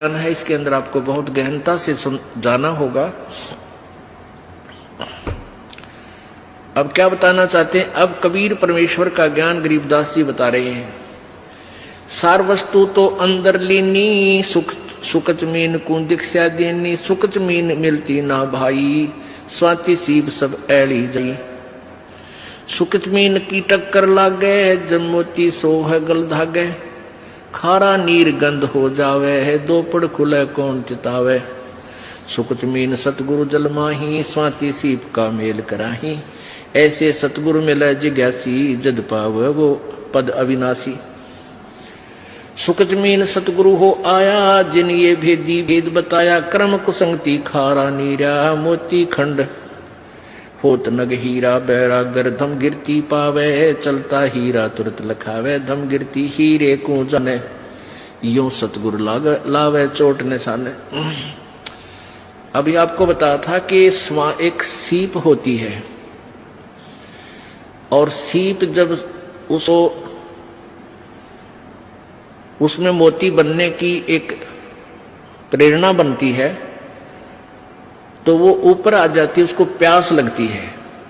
है, इसके अंदर आपको बहुत गहनता से जाना होगा। अब क्या बताना चाहते हैं? अब कबीर परमेश्वर का ज्ञान गरीबदास जी बता रहे हैं। सार वस्तु तो अंदर लीनी, सुख मीन को दीक्षा देनी, सुख मीन मिलती ना भाई, स्वाति सीप सब ऐली जाई। सुख मीन की टक्कर लागे, जब मोती सो है गल धागे, खारा नीर गंध हो जावे है, दो पड़ खुले कौन चितावे। सुख मीन सतगुरु जल माही, स्वाति सीप का मेल कराही। ऐसे सतगुरु मिले जिज्ञासी, जद पावे वो पद अविनाशी। सुख मीन सतगुरु हो आया, जिन ये भेदी भेद बताया, क्रम कुसंगति खारा नीरा, मोती खंड होत नग हीरा बैरागर, धम गिरती पावे, चलता हीरा तुरत लखावे, धम गिरती हीरे को जने, यो सतगुरु लावे चोट निशाने। अभी आपको बताया था कि एक सीप होती है, और सीप जब उसमें मोती बनने की एक प्रेरणा बनती है तो वो ऊपर आ जाती है, उसको प्यास लगती है,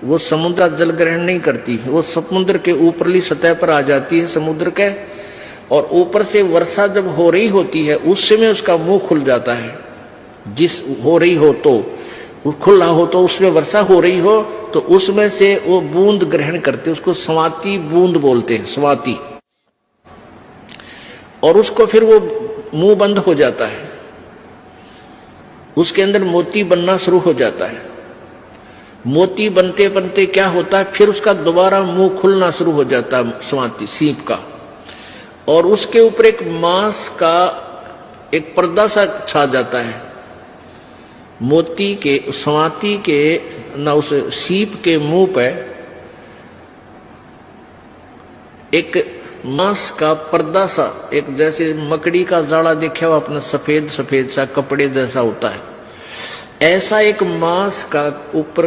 वो समुद्र जल ग्रहण नहीं करती, वो समुद्र के ऊपरली सतह पर आ जाती है समुद्र के, और ऊपर से वर्षा जब हो रही होती है उस समय उसका मुंह खुल जाता है। जिस हो रही हो तो खुला हो, तो उसमें वर्षा हो रही हो तो उसमें से वो बूंद ग्रहण करते, उसको स्वाति बूंद बोलते हैं, स्वाति। और उसको फिर वो मुंह बंद हो जाता है, उसके अंदर मोती बनना शुरू हो जाता है। मोती बनते बनते क्या होता है, फिर उसका दोबारा मुंह खुलना शुरू हो जाता है स्वाति सीप का, और उसके ऊपर एक मांस का एक पर्दा सा छा जाता है। मोती के स्वाति के ना उस सीप के मुंह पे एक मांस का पर्दा सा, एक जैसे मकड़ी का जाड़ा देखा हो आपने, सफेद सफेद सा कपड़े जैसा होता है, ऐसा एक मांस का ऊपर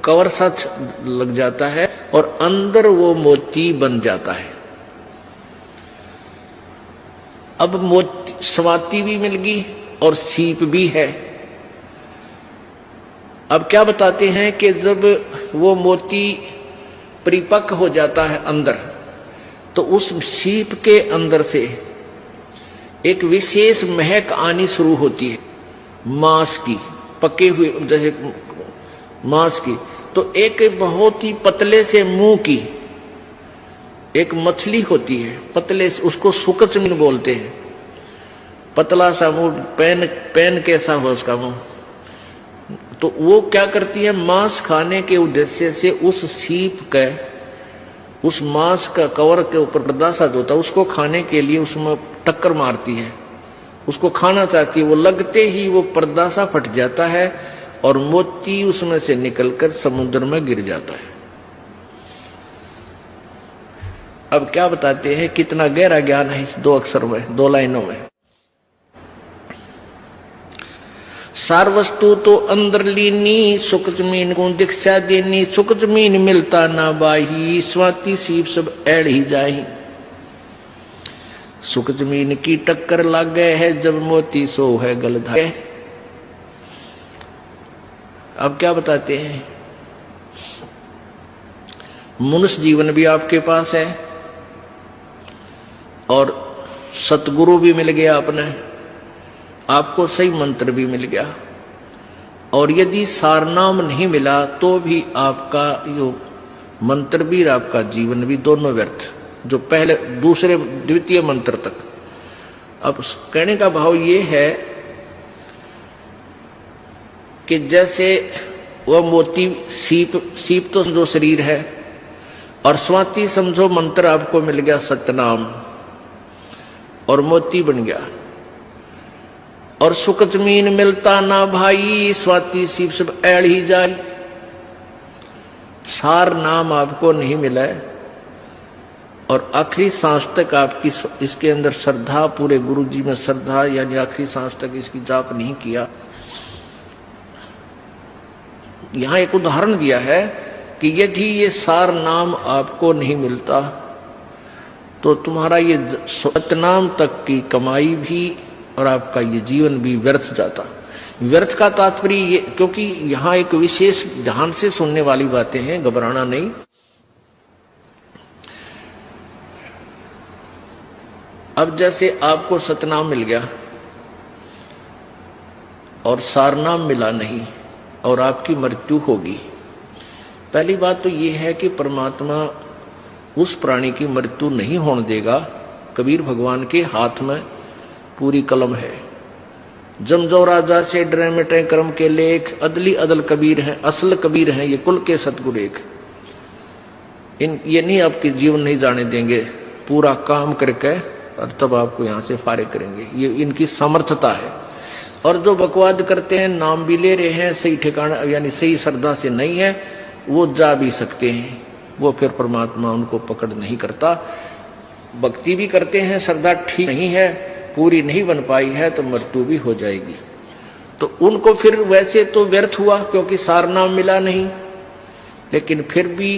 कवर सा लग जाता है और अंदर वो मोती बन जाता है। अब मोती स्वाति भी मिल गई और सीप भी है। अब क्या बताते हैं कि जब वो मोती परिपक्व हो जाता है अंदर, तो उस सीप के अंदर से एक विशेष महक आनी शुरू होती है मांस की, पके हुए जैसे मांस की। तो एक बहुत ही पतले से मुंह की एक मछली होती है, पतले से, उसको सुकच बोलते हैं, पतला सा मुंह, पेन कैसा हो उसका मुंह। तो वो क्या करती है, मांस खाने के उद्देश्य से उस सीप का, उस मांस का कवर के ऊपर पर्दा सा होता है, उसको खाने के लिए उसमें टक्कर मारती है, उसको खाना चाहती है। वो लगते ही वो पर्दा सा फट जाता है और मोती उसमें से निकलकर समुद्र में गिर जाता है। अब क्या बताते हैं, कितना गहरा ज्ञान है इस दो अक्षर में, दो लाइनों में। सार वस्तु तो अंदर लीनी, सुख मीन को दीक्षा देनी, सुख मीन मिलता ना बाही, स्वाति सीप सब ऐड़ ही जाही। सुख मीन की टक्कर लागे है, जब मोती सो है गल धागे। अब क्या बताते हैं, मनुष्य जीवन भी आपके पास है और सतगुरु भी मिल गया अपने आपको, सही मंत्र भी मिल गया, और यदि सारनाम नहीं मिला तो भी आपका यो मंत्र भी और आपका जीवन भी दोनों व्यर्थ, जो पहले दूसरे द्वितीय मंत्र तक। अब कहने का भाव ये है कि जैसे वह मोती सीप तो समझो शरीर है, और स्वाति समझो मंत्र आपको मिल गया सतनाम, और मोती बन गया। और सुख मीन मिलता ना भाई, स्वाति सीप सब ऐड़ ही जाई। सार नाम आपको नहीं मिला और आखिरी सांस तक आपकी इसके अंदर श्रद्धा, पूरे गुरु जी में श्रद्धा, यानी आखिरी सांस तक इसकी जाप नहीं किया। यहां एक उदाहरण दिया है कि यदि ये सार नाम आपको नहीं मिलता तो तुम्हारा ये सतनाम तक की कमाई भी और आपका ये जीवन भी व्यर्थ जाता। व्यर्थ का तात्पर्य ये, क्योंकि यहां एक विशेष ध्यान से सुनने वाली बातें हैं, घबराना नहीं। अब जैसे आपको सतनाम मिल गया और सारनाम मिला नहीं और आपकी मृत्यु होगी। पहली बात तो यह है कि परमात्मा उस प्राणी की मृत्यु नहीं होने देगा। कबीर भगवान के हाथ में पूरी कलम है। जमजो राजा से डरे मिटे कर्म के लेख, अदली अदल कबीर हैं, असल कबीर हैं ये कुल के सतगुरु एक। ये नहीं आपके जीवन नहीं जाने देंगे, पूरा काम करके और तब आपको यहां से फारिग करेंगे। ये इनकी समर्थता है। और जो बकवाद करते हैं, नाम भी ले रहे हैं, सही ठिकाना यानी सही श्रद्धा से नहीं है, वो जा भी सकते हैं, वो फिर परमात्मा उनको पकड़ नहीं करता। भक्ति भी करते हैं, श्रद्धा ठीक नहीं है, पूरी नहीं बन पाई है, तो मृत्यु भी हो जाएगी। तो उनको फिर वैसे तो व्यर्थ हुआ क्योंकि सारनाम मिला नहीं, लेकिन फिर भी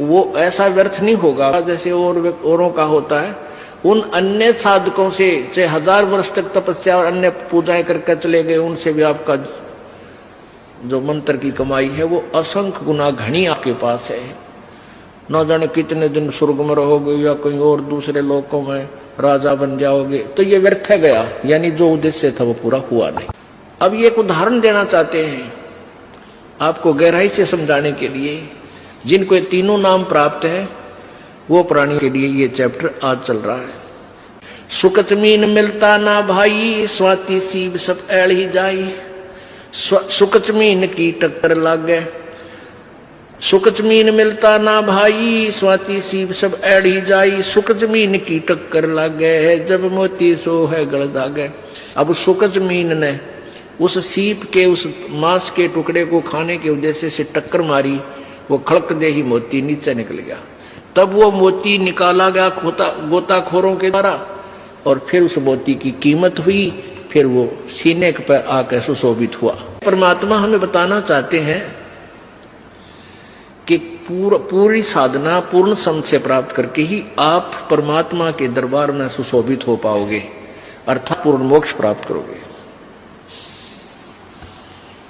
वो ऐसा व्यर्थ नहीं होगा जैसे औरों का होता है। उन अन्य साधकों से चाहे 1000 वर्ष तक तपस्या और अन्य पूजाएं करके चले गए, उनसे भी आपका जो मंत्र की कमाई है वो असंख्य गुना घनी आपके पास है। न जाने कितने दिन स्वर्ग में रहोगे या कहीं और दूसरे लोकों में राजा बन जाओगे, तो ये व्यर्थ गया, यानी जो उद्देश्य था वो पूरा हुआ नहीं। अब ये एक उदाहरण देना चाहते हैं आपको गहराई से समझाने के लिए। जिनको ये तीनों नाम प्राप्त है वो प्राणी के लिए ये चैप्टर आज चल रहा है। सुकच मीन मिलता ना भाई, स्वाति सीब सब ऐल ही जाई। सुकच मीन की टक्कर लागे, सुकच मीन मिलता ना भाई, स्वाति सीब सब ऐड ही जाई। सुकच मीन की टक्कर लागे, जब मोती सो है गल दागे। अब सुकच मीन ने उस सीप के उस मांस के टुकड़े को खाने के उद्देश्य से टक्कर मारी, वो खड़क दे ही मोती नीचे निकल गया। तब वो मोती निकाला गया गोताखोरों के द्वारा और फिर उस मोती की कीमत हुई, फिर वो सीने पर आकर सुशोभित हुआ। परमात्मा हमें बताना चाहते हैं कि पूरी साधना पूर्ण समझ से प्राप्त करके ही आप परमात्मा के दरबार में सुशोभित हो पाओगे, अर्थात पूर्ण मोक्ष प्राप्त करोगे।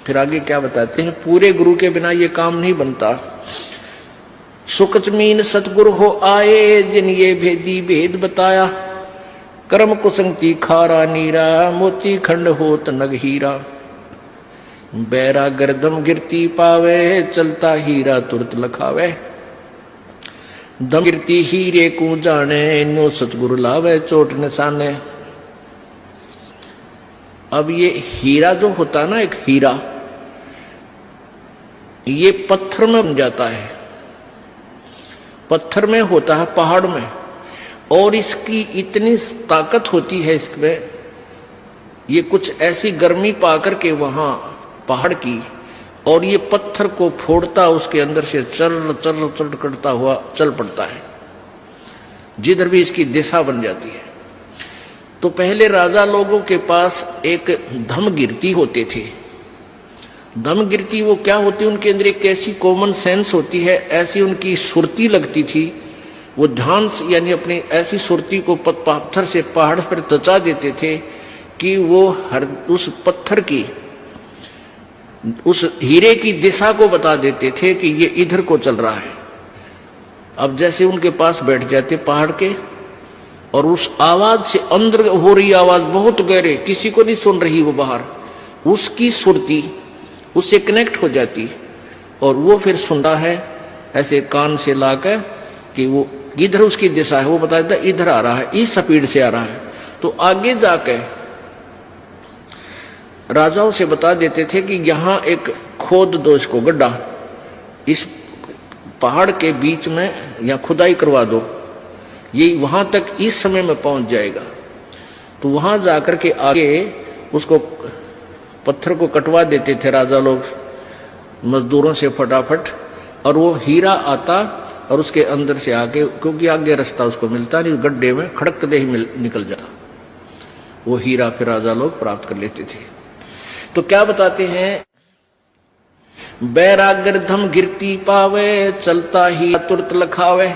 फिर आगे क्या बताते हैं, पूरे गुरु के बिना ये काम नहीं बनता। सुकच मीन सतगुरु हो आए, जिन ये भेदी भेद बताया। कर्म कुसंगति खारा नीरा, मोती खंड होत नग हीरा। बैरा गर्दम गिरती पावे, चलता हीरा तुरत लखावे। दम गिरती हीरे को जाने, नो सतगुरु लावे चोट निशाने। अब ये हीरा जो होता ना, एक हीरा ये पत्थर में बन जाता है, पत्थर में होता है, पहाड़ में, और इसकी इतनी ताकत होती है इसमें, ये कुछ ऐसी गर्मी पाकर के वहां पहाड़ की, और ये पत्थर को फोड़ता उसके अंदर से चल चल चल करता हुआ चल पड़ता है, जिधर भी इसकी दिशा बन जाती है। तो पहले राजा लोगों के पास एक धमगिरती होते थे। धमगिरती वो क्या होती, उनके अंदर एक ऐसी कॉमन सेंस होती है, ऐसी उनकी सुरती लगती थी, वो ध्यान यानी अपनी ऐसी सुरती को पत्थर से पहाड़ पर दचा देते थे कि वो हर उस पत्थर की उस हीरे की दिशा को बता देते थे कि ये इधर को चल रहा है। अब जैसे उनके पास बैठ जाते पहाड़ के, और उस आवाज से अंदर हो रही आवाज बहुत गहरे, किसी को नहीं सुन रही वो बाहर, उसकी सुरती उससे कनेक्ट हो जाती, और वो फिर सुनता है ऐसे कान से लाकर कि वो इधर उसकी दिशा है, वो बता देता इधर आ रहा है, इस स्पीड से आ रहा है। तो आगे जाके राजाओं से बता देते थे कि यहां एक खोद दो, इसको गड्ढा इस पहाड़ के बीच में या खुदाई करवा दो, ये वहां तक इस समय में पहुंच जाएगा। तो वहां जाकर के आगे उसको पत्थर को कटवा देते थे राजा लोग मजदूरों से फटाफट, और वो हीरा आता और उसके अंदर से आके, क्योंकि आगे रास्ता उसको मिलता नहीं, गड्ढे में खड़क दे ही निकल जाता, वो हीरा फिर राजा लोग प्राप्त कर लेते थे। तो क्या बताते हैं, बैरागर धम गिरती पावे, चलता ही तुरत लखावे।